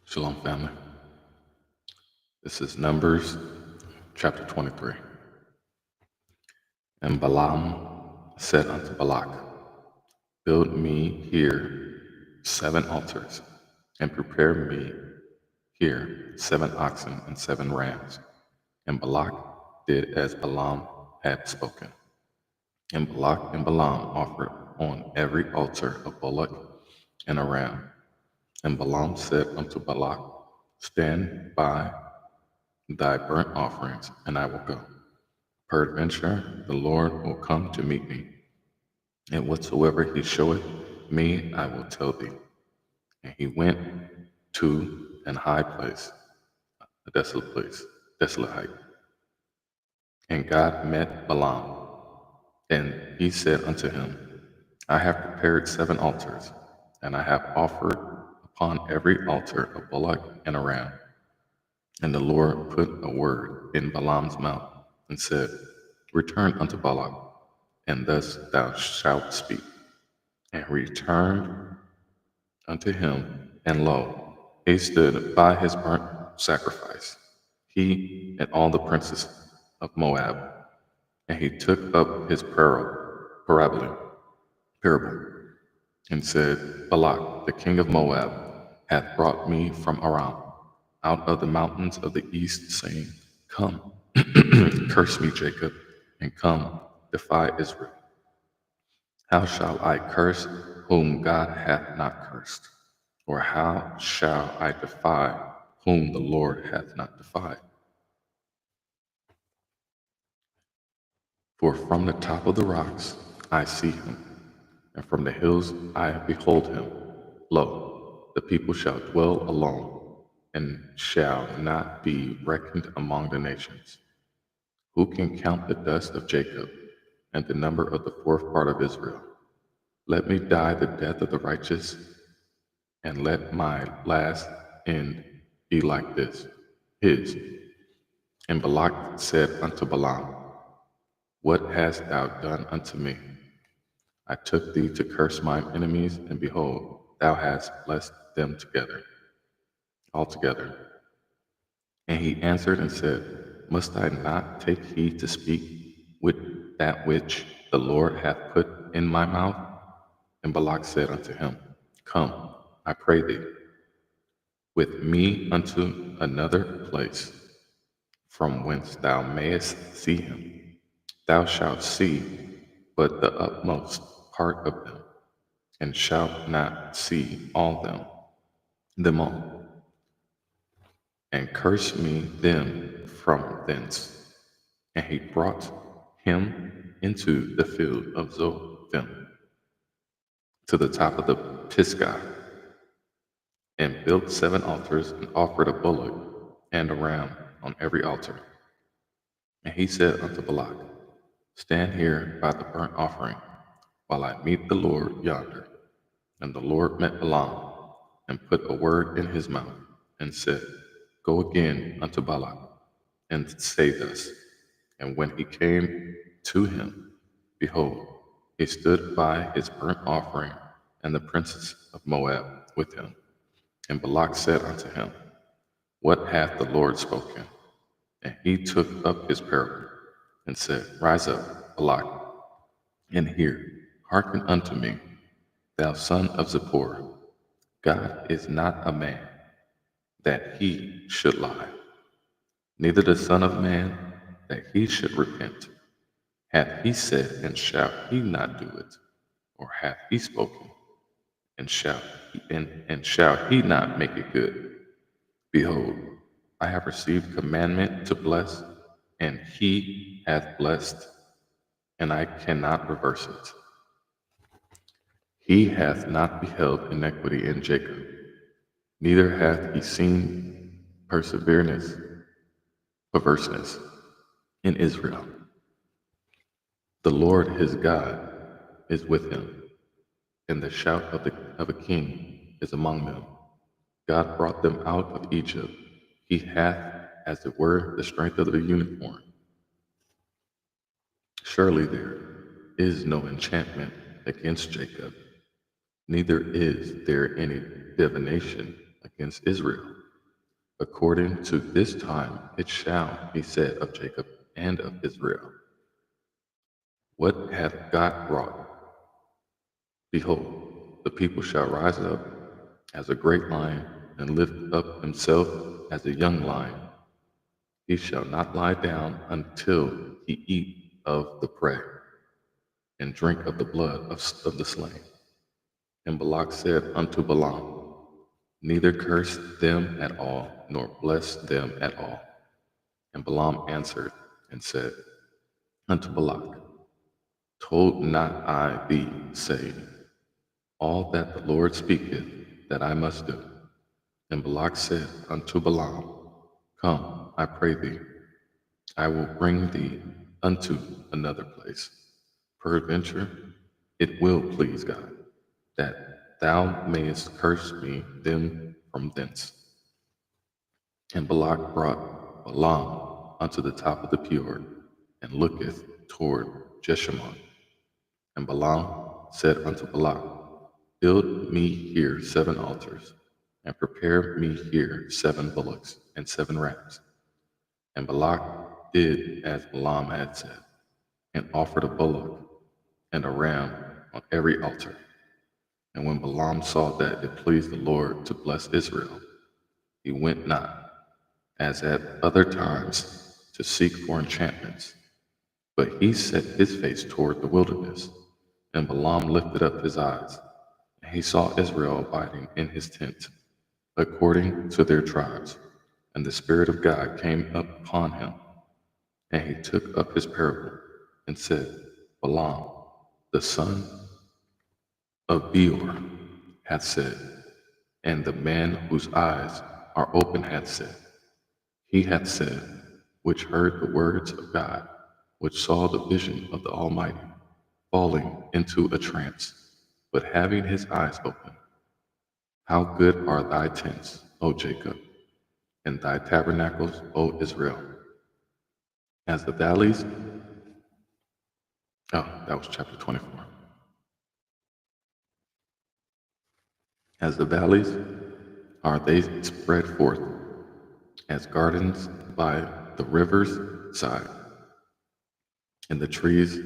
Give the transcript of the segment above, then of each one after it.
Shalom, family. This is Numbers chapter 23. And Balaam said unto Balak, Build me here 7 altars, and prepare me here 7 oxen and 7 rams. And Balak did as Balaam had spoken. And Balak and Balaam offered on every altar a bullock and a ram. And Balaam said unto Balak, Stand by thy burnt offerings, and I will go. Peradventure the Lord will come to meet me, and whatsoever he showeth me I will tell thee. And he went to an high place, a desolate height. And God met Balaam, and he said unto him, I have prepared 7 altars, and I have offered upon every altar a bullock and a ram. And the Lord put a word in Balaam's mouth, and said, Return unto Balak, and thus thou shalt speak. And he returned unto him, and lo, he stood by his burnt sacrifice, he and all the princes of Moab. And he took up his parable, and said, Balak, the king of Moab, hath brought me from Aram, out of the mountains of the east, saying, Come, curse me, Jacob, and come, defy Israel. How shall I curse whom God hath not cursed? Or how shall I defy whom the Lord hath not defied? For from the top of the rocks I see him, and from the hills I behold him. Lo, the people shall dwell alone, and shall not be reckoned among the nations. Who can count the dust of Jacob, and the number of the 4th part of Israel? Let me die the death of the righteous, and let my last end be like his. And Balak said unto Balaam, What hast thou done unto me? I took thee to curse mine enemies, and behold, thou hast blessed them altogether. And he answered and said, Must I not take heed to speak with that which the Lord hath put in my mouth? And Balak said unto him, Come, I pray thee, with me unto another place, from whence thou mayest see him. Thou shalt see but the utmost part of them, and shalt not see them all. And curse me them from thence. And he brought him into the field of Zophim, to the top of the Pisgah, and built 7 altars, and offered a bullock and a ram on every altar. And he said unto Balak, Stand here by the burnt offering, while I meet the Lord yonder. And the Lord met Balaam, and put a word in his mouth, and said, Go again unto Balak, and say thus. And when he came to him, behold, he stood by his burnt offering, and the princes of Moab with him. And Balak said unto him, What hath the Lord spoken? And he took up his parable, and said, Rise up, Balak, and hear, hearken unto me, thou son of Zippor. God is not a man, that he should lie, neither the Son of Man, that he should repent. Hath he said, and shall he not do it? Or hath he spoken, and shall he not make it good? Behold, I have received commandment to bless, and he hath blessed, and I cannot reverse it. He hath not beheld iniquity in Jacob, neither hath he seen perverseness in Israel. The Lord his God is with him, and the shout of a king is among them. God brought them out of Egypt. He hath, as it were, the strength of the unicorn. Surely there is no enchantment against Jacob, neither is there any divination against Israel. According to this time it shall be said of Jacob and of Israel, what hath God wrought? Behold, the people shall rise up as a great lion, and lift up himself as a young lion. He shall not lie down until he eat of the prey, and drink of the blood of the slain. And Balak said unto Balaam, neither curse them at all, nor bless them at all. And Balaam answered and said unto Balak, told not I thee, saying, all that the Lord speaketh, that I must do? And Balak said unto Balaam, come, I pray thee, I will bring thee unto another place. Peradventure, it will please God, that thou mayest curse me them from thence. And Balak brought Balaam unto the top of the Peor, and looketh toward Jeshimon. And Balaam said unto Balak, build me here 7 altars, and prepare me here 7 bullocks and 7 rams. And Balak did as Balaam had said, and offered a bullock and a ram on every altar. And when Balaam saw that it pleased the Lord to bless Israel, he went not, as at other times, to seek for enchantments, but he set his face toward the wilderness. And Balaam lifted up his eyes, and he saw Israel abiding in his tent, according to their tribes. And the Spirit of God came up upon him, and he took up his parable, and said, Balaam, the son of Beor, hath said, and the man whose eyes are open hath said, he hath said, which heard the words of God, which saw the vision of the Almighty, falling into a trance, but having his eyes open. How good are thy tents, O Jacob, and thy tabernacles, O Israel. As the valleys, that was chapter 24. As the valleys are they spread forth, as gardens by the river's side, and the trees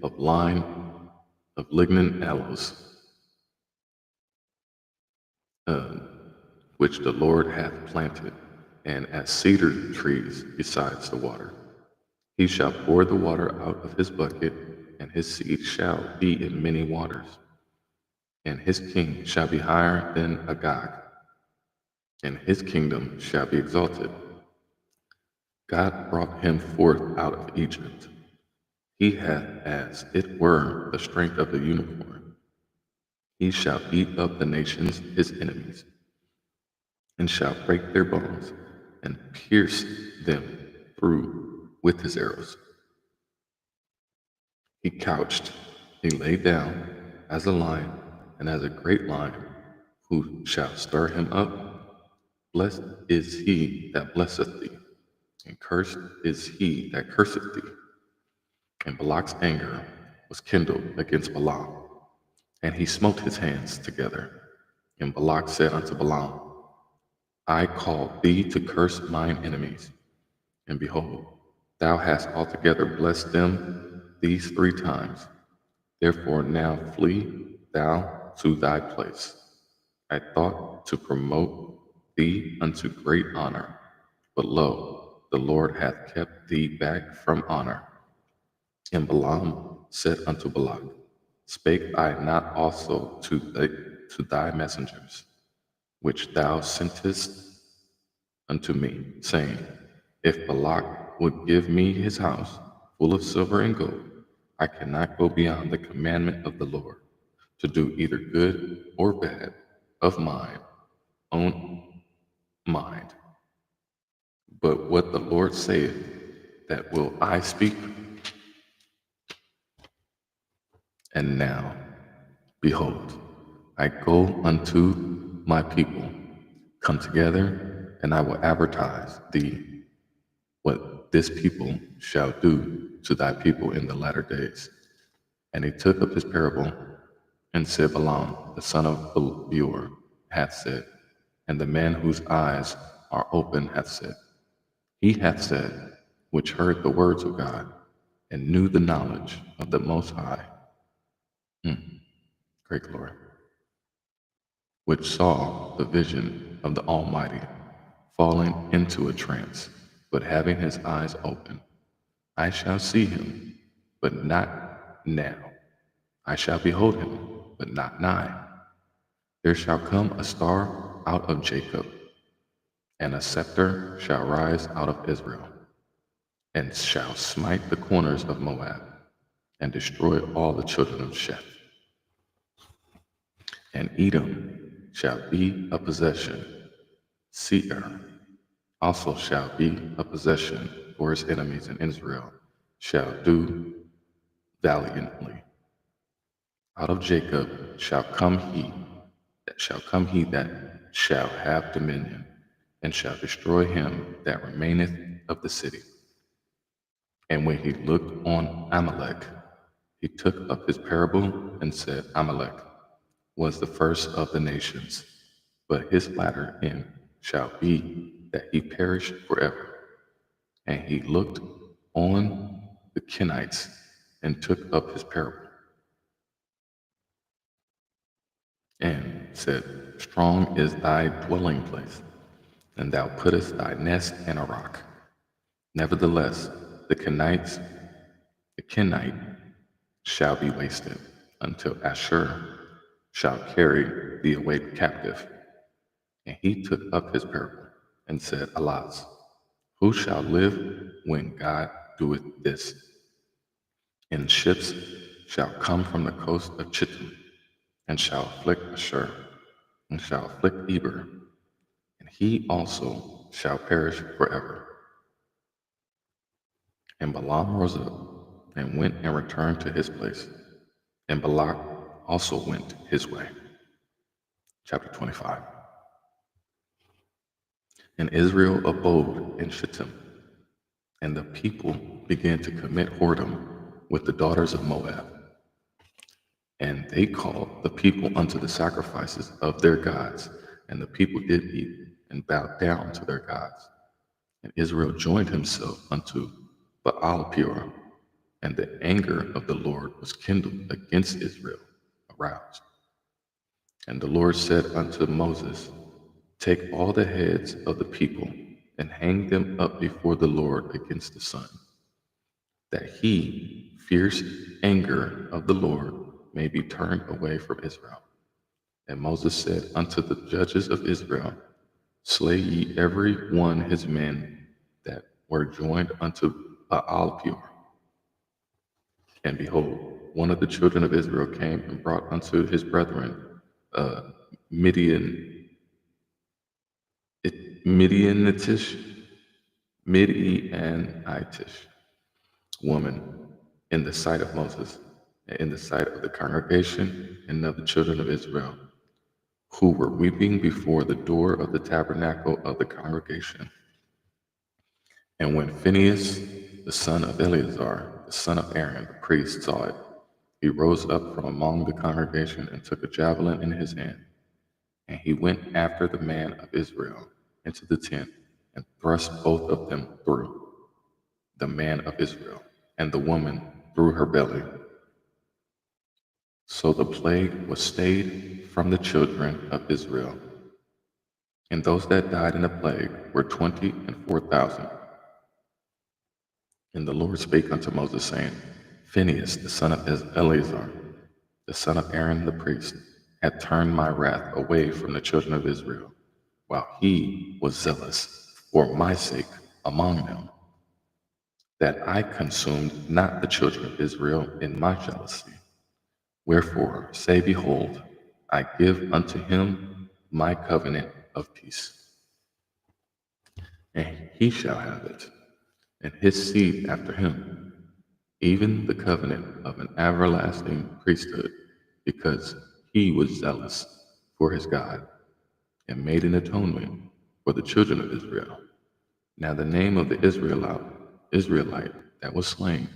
of line of lignan aloes, which the Lord hath planted, and as cedar trees besides the water. He shall pour the water out of his bucket, and his seed shall be in many waters, and his king shall be higher than Agag, and his kingdom shall be exalted. God brought him forth out of Egypt. He hath as it were the strength of the unicorn. He shall eat up the nations his enemies, and shall break their bones, and pierce them through with his arrows. He couched, he lay down as a lion, and as a great lion, who shall stir him up? Blessed is he that blesseth thee, and cursed is he that curseth thee. And Balak's anger was kindled against Balaam, and he smote his hands together. And Balak said unto Balaam, I call thee to curse mine enemies, and behold, thou hast altogether blessed them these 3 times. Therefore now flee thou to thy place. I thought to promote thee unto great honor, but lo, the Lord hath kept thee back from honor. And Balaam said unto Balak, spake I not also to thy messengers, which thou sentest unto me, saying, if Balak would give me his house full of silver and gold, I cannot go beyond the commandment of the Lord, to do either good or bad of mine own mind. But what the Lord saith, that will I speak. And now, behold, I go unto my people. Come together, and I will advertise thee what this people shall do to thy people in the latter days. And he took up his parable, and said, Balaam, the son of Beor, hath said, and the man whose eyes are open hath said. He hath said, which heard the words of God, and knew the knowledge of the Most High. Great glory. Which saw the vision of the Almighty, falling into a trance, but having his eyes open. I shall see him, but not now. I shall behold him, but not nigh. There shall come a star out of Jacob, and a scepter shall rise out of Israel, and shall smite the corners of Moab, and destroy all the children of Sheth. And Edom shall be a possession. Seir also shall be a possession for his enemies, and Israel shall do valiantly. Out of Jacob shall come he that shall have dominion, and shall destroy him that remaineth of the city. And when he looked on Amalek, he took up his parable and said, Amalek was the first of the nations, but his latter end shall be that he perish forever. And he looked on the Kenites and took up his parable and said, Strong is thy dwelling place, and thou puttest thy nest in a rock. Nevertheless, the Kenite shall be wasted, until Ashur shall carry thee away captive. And he took up his parable, and said, Alas, who shall live when God doeth this? And ships shall come from the coast of Chittim, and shall afflict Ashur, and shall afflict Eber, and he also shall perish forever. And Balaam rose up, and went and returned to his place, and Balak also went his way. Chapter 25. And Israel abode in Shittim, and the people began to commit whoredom with the daughters of Moab. And they called the people unto the sacrifices of their gods, and the people did eat and bowed down to their gods. And Israel joined himself unto Baal Peor, and the anger of the Lord was kindled against Israel, aroused. And the Lord said unto Moses, Take all the heads of the people, and hang them up before the Lord against the sun, that he, fierce anger of the Lord, may be turned away from Israel. And Moses said unto the judges of Israel, Slay ye every one his men that were joined unto Baal Peor. And behold, one of the children of Israel came and brought unto his brethren a Midianitish woman in the sight of Moses, and in the sight of the congregation and of the children of Israel, who were weeping before the door of the tabernacle of the congregation. And when Phinehas, the son of Eleazar, the son of Aaron, the priest, saw it, he rose up from among the congregation and took a javelin in his hand. And he went after the man of Israel into the tent and thrust both of them through, the man of Israel and the woman through her belly. So the plague was stayed from the children of Israel. And those that died in the plague were 24,000. And the Lord spake unto Moses, saying, Phinehas, the son of Eleazar, the son of Aaron the priest, had turned my wrath away from the children of Israel, while he was zealous for my sake among them, that I consumed not the children of Israel in my jealousy. Wherefore say, Behold, I give unto him my covenant of peace, and he shall have it, and his seed after him, even the covenant of an everlasting priesthood, because he was zealous for his God, and made an atonement for the children of Israel. Now the name of the Israelite that was slain,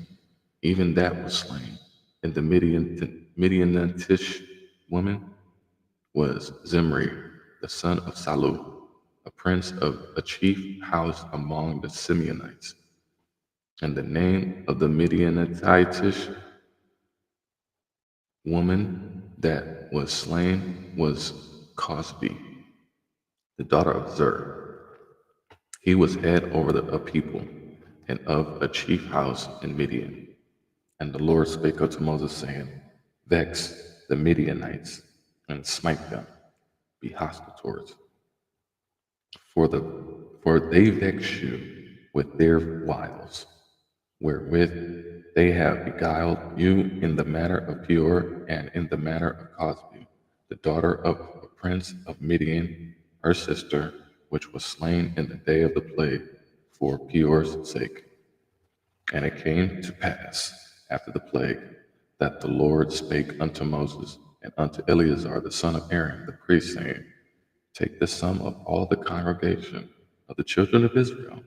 even that was slain, and the Midianitish woman was Zimri, the son of Salu, a prince of a chief house among the Simeonites. And the name of the Midianitish woman that was slain was Cosbi, the daughter of Zer. He was head over a people and of a chief house in Midian. And the Lord spake unto Moses, saying, Vex the Midianites, and smite them, be hostile towards. For they vex you with their wiles, wherewith they have beguiled you in the matter of Peor and in the matter of Cosbi, the daughter of a prince of Midian, her sister, which was slain in the day of the plague for Peor's sake. And it came to pass after the plague that the Lord spake unto Moses and unto Eleazar the son of Aaron the priest, saying, Take the sum of all the congregation of the children of Israel,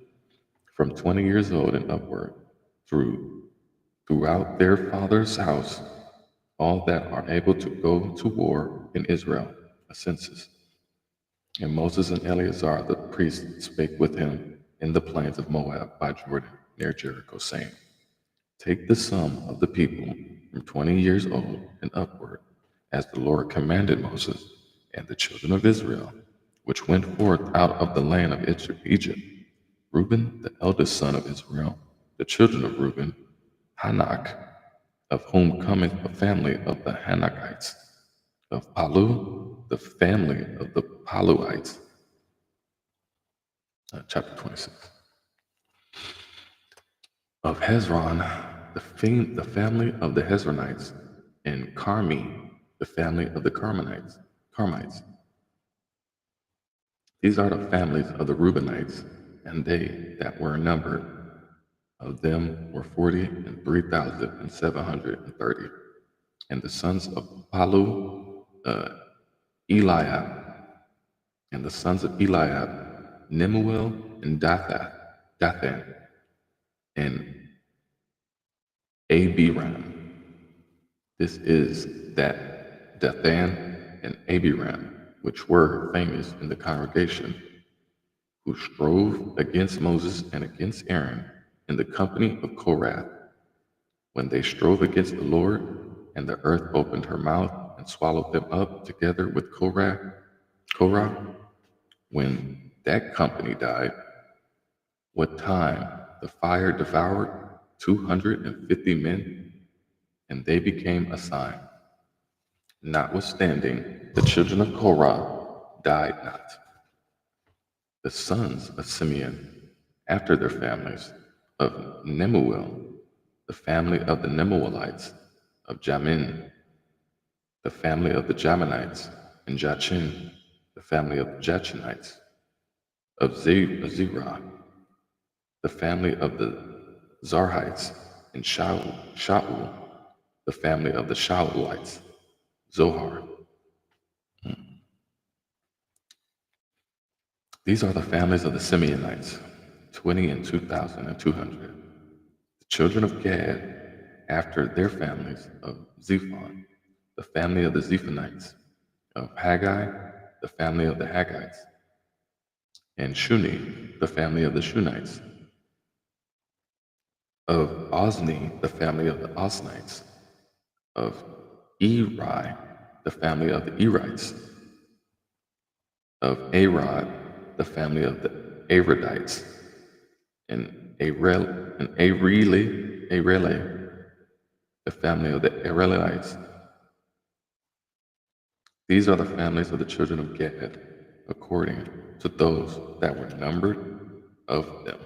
from 20 years old and upward, throughout their father's house, all that are able to go to war in Israel, a census. And Moses and Eleazar the priest spake with him in the plains of Moab by Jordan, near Jericho, saying, Take the sum of the people from 20 years old and upward, as the Lord commanded Moses and the children of Israel, which went forth out of the land of Egypt. Reuben, the eldest son of Israel, the children of Reuben, Hanak, of whom cometh a family of the Hanakites, of Palu, the family of the Paluites. Chapter 26. Of Hezron, the family of the Hezronites, and Carmi, the family of the Carmites. These are the families of the Reubenites, and they that were numbered of them were 43,730. And the sons of Palu, Eliab, and the sons of Eliab, Nemuel and Dathan, and Abiram. This is that Dathan and Abiram, which were famous in the congregation, who strove against Moses and against Aaron in the company of Korath, when they strove against the Lord, and the earth opened her mouth and swallowed them up together with Korah, when that company died, what time the fire devoured 250 men, and they became a sign. Notwithstanding, the children of Korah died not. The sons of Simeon, after their families, of Nemuel, the family of the Nemuelites, of Jamin, the family of the Jaminites, and Jachin, the family of the Jachinites, of Zerah, the family of the Zarhites, and Shaul, the family of the Shaulites, Zohar. These are the families of the Simeonites, 20 and 2,200. The children of Gad, after their families, of Zephon, the family of the Zephonites, of Haggai, the family of the Haggites, and Shuni, the family of the Shunites, of Ozni, the family of the Oznites, of Eri, the family of the Erites, of Arod, the family of the Arodites, and Arele, the family of the Arelites. These are the families of the children of Gad, according to those that were numbered of them,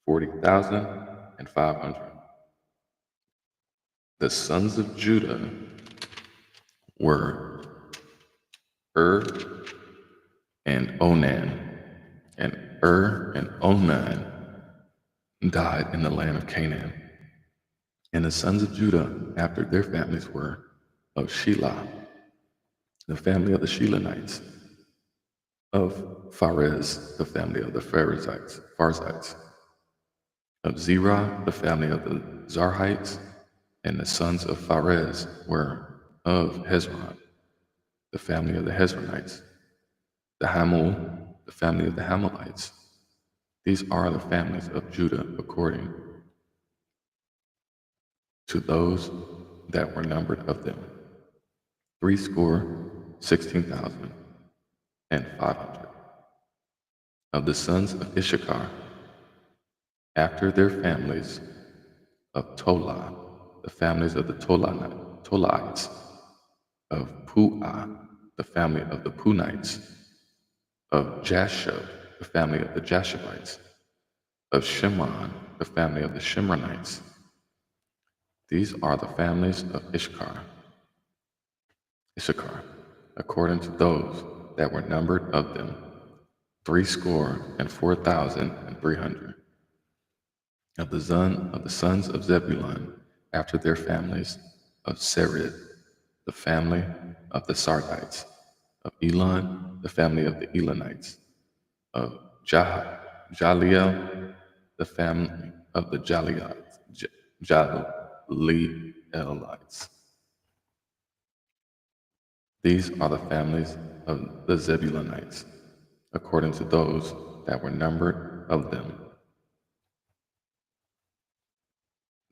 40,500. The sons of Judah were and Onan, and and Onan died in the land of Canaan. And the sons of Judah, after their families, were of Shelah, the family of the Shelonites, of Pharez, the family of the Pharzites, of Zerah, the family of the Zarhites, and the sons of Pharez were of Hezron, the family of the Hezronites, the Hamul, the family of the Hamalites. These are the families of Judah according to those that were numbered of them, 16,500. Of the sons of Issachar, after their families, of Tola, the families of the Tolaites, of Puah, the family of the Punites, of Jashub, the family of the Jashubites, of Shimron, the family of the Shimronites. These are the families of Issachar, according to those that were numbered of them, 64,300. Of the sons of Zebulun, after their families, of Sered, the family of the Sardites, of Elon, the family of the Elonites, of Jaliel, the family of the Jalielites. These are the families of the Zebulunites, according to those that were numbered of them,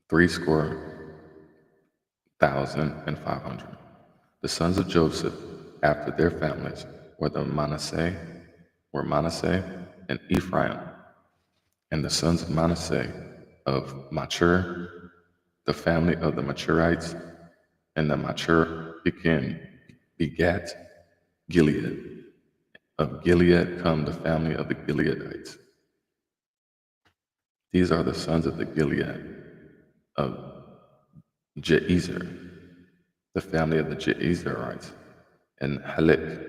64,500. The sons of Joseph, after their families, were Manasseh and Ephraim. And the sons of Manasseh, of Machir, the family of the Machirites, and the Machir begat Gilead. Of Gilead come the family of the Gileadites. These are the sons of the Gilead, of Jeezer, the family of the Jeezerites, and Helek,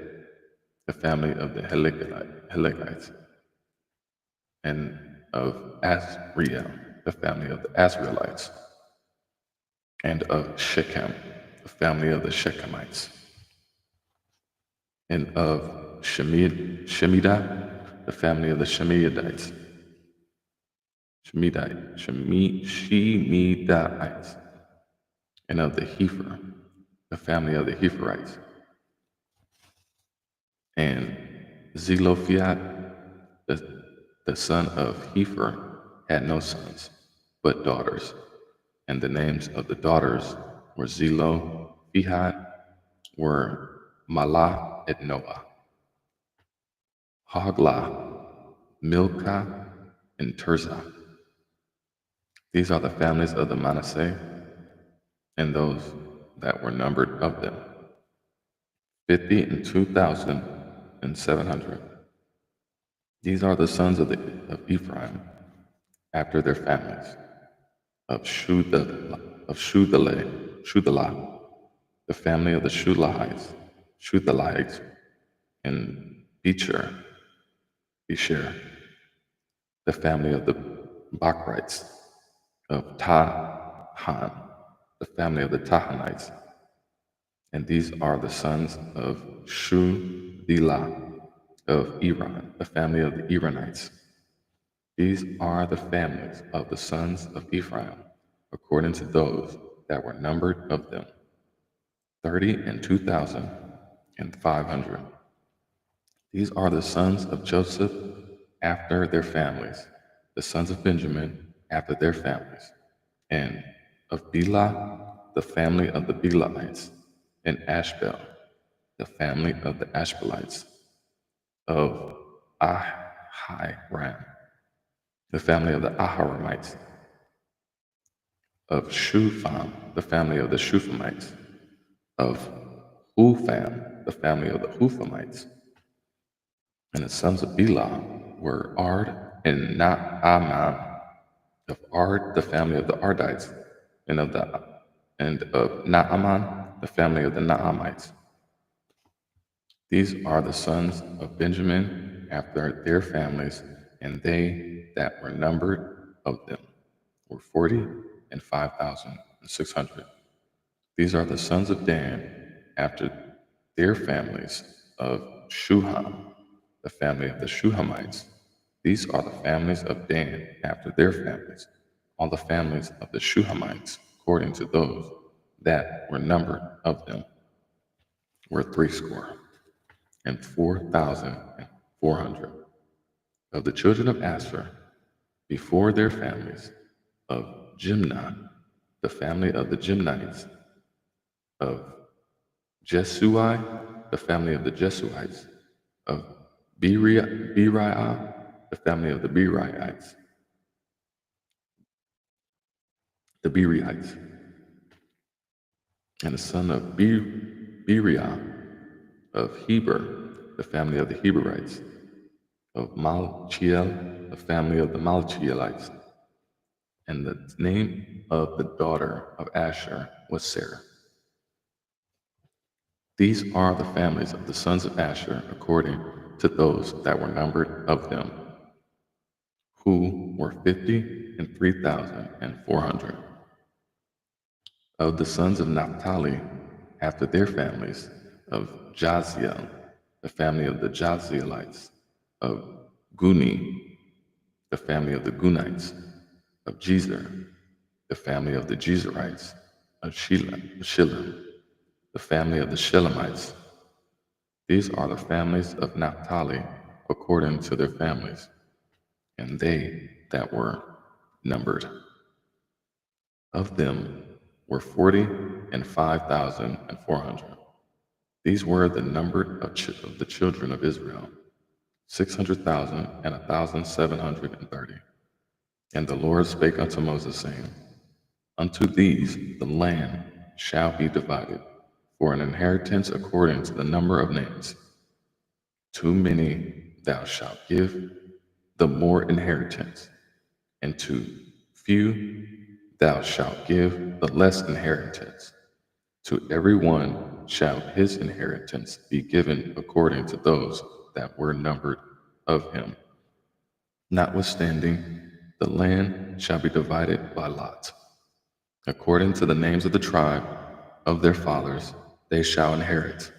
the family of the Helekites, and of Asriel, the family of the Asrielites, and of Shechem, the family of the Shechemites, and of Shemidah, the family of the Shemidites, Shemidites, and of the Hepher, the family of the Hepherites, and Zelophehad, the son of Hepher, had no sons, but daughters. And the names of the daughters were Zelophehad, were Malah and Noah, Hoglah, Milcah, and Tirzah. These are the families of the Manasseh, and those that were numbered of them, 52,700. These are the sons of Ephraim, after their families, of Shuthelah, the family of the Shuthalites, and Becher, the family of the Bachrites, of Tahan, the family of the Tahanites. And these are the sons of Shuthelah, of Iran, the family of the Iranites. These are the families of the sons of Ephraim, according to those that were numbered of them, 32,500. These are the sons of Joseph after their families, the sons of Benjamin after their families, and of Bela, the family of the Belaites, and Ashbel, the family of the Ashbelites, of Ahiram, the family of the Aharamites, of Shupham, the family of the Shuphamites, of Hupham, the family of the Huphamites. And the sons of Bela were Ard and Naaman, of Ard, the family of the Ardites, and of Naaman, the family of the Naamites. These are the sons of Benjamin after their families, and they that were numbered of them were 45,600. These are the sons of Dan after their families, of Shuham, the family of the Shuhamites. These are the families of Dan after their families, all the families of the Shuhamites, according to those that were numbered of them, were 64,400. 400. Of the children of Asher, before their families, of Jimnah, the family of the Jimnites, of Jesui, the family of the Jesuites, of Beriah, the family of the Beriites, and the son of Beriah, of Heber, the family of the Heberites, of Malchiel, the family of the Malchielites, and the name of the daughter of Asher was Sarah. These are the families of the sons of Asher according to those that were numbered of them, who were 50,003,400. Of the sons of Naphtali, after their families, of Jaziel, the family of the Jazielites, of Guni, the family of the Gunites, of Jezer, the family of the Jezerites, of Shilem, the family of the Shelemites. These are the families of Naphtali according to their families, and they that were numbered of them were 40,005,400. These were the number of the children of Israel, 600,001,730. And the Lord spake unto Moses, saying, Unto these the land shall be divided for an inheritance according to the number of names. To many thou shalt give the more inheritance, and to few thou shalt give the less inheritance. To every one shall his inheritance be given according to those that were numbered of him. Notwithstanding, the land shall be divided by lot. According to the names of the tribe of their fathers, they shall inherit.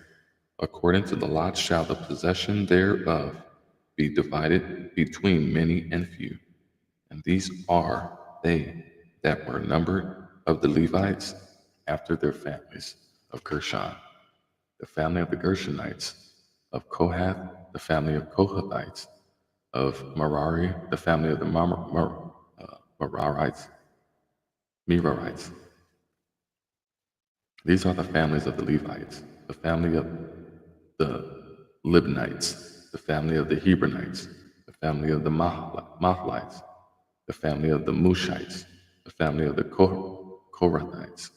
According to the lot shall the possession thereof be divided between many and few. And these are they that were numbered of the Levites after their families, of Gershon, the family of the Gershonites, of Kohath, the family of Kohathites, of Merari, the family of the Merarites. These are the families of the Levites, the family of the Libnites, the family of the Hebronites, the family of the Mahlites, the family of the Mushites, the family of the Korathites.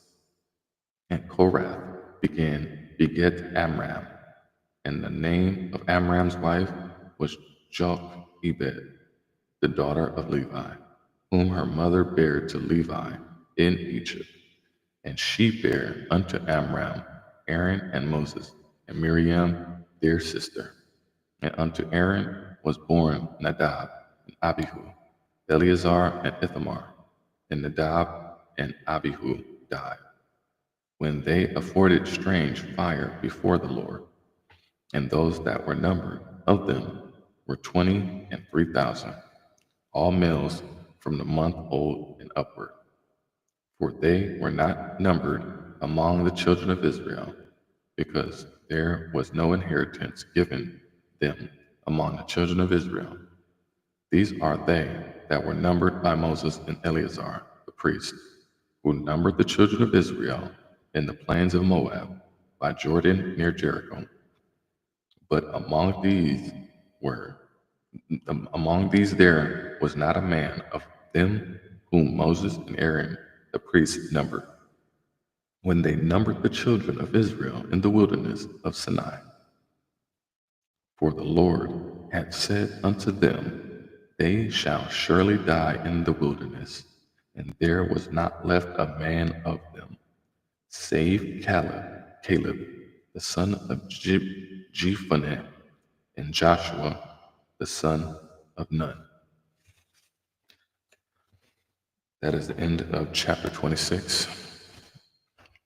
And Korath beget Amram, and the name of Amram's wife was Jochebed, the daughter of Levi, whom her mother bare to Levi in Egypt. And she bare unto Amram Aaron and Moses, and Miriam their sister. And unto Aaron was born Nadab and Abihu, Eleazar and Ithamar. And Nadab and Abihu died, when they afforded strange fire before the Lord. And those that were numbered of them were 23,000, all males from the month old and upward. For they were not numbered among the children of Israel, because there was no inheritance given them among the children of Israel. These are they that were numbered by Moses and Eleazar, the priest, who numbered the children of Israel in the plains of Moab, by Jordan near Jericho. But among these there was not a man of them whom Moses and Aaron the priests numbered, when they numbered the children of Israel in the wilderness of Sinai. For the Lord had said unto them, They shall surely die in the wilderness, and there was not left a man of them, save Caleb, the son of Jephunneh, and Joshua, the son of Nun. That is the end of chapter 26.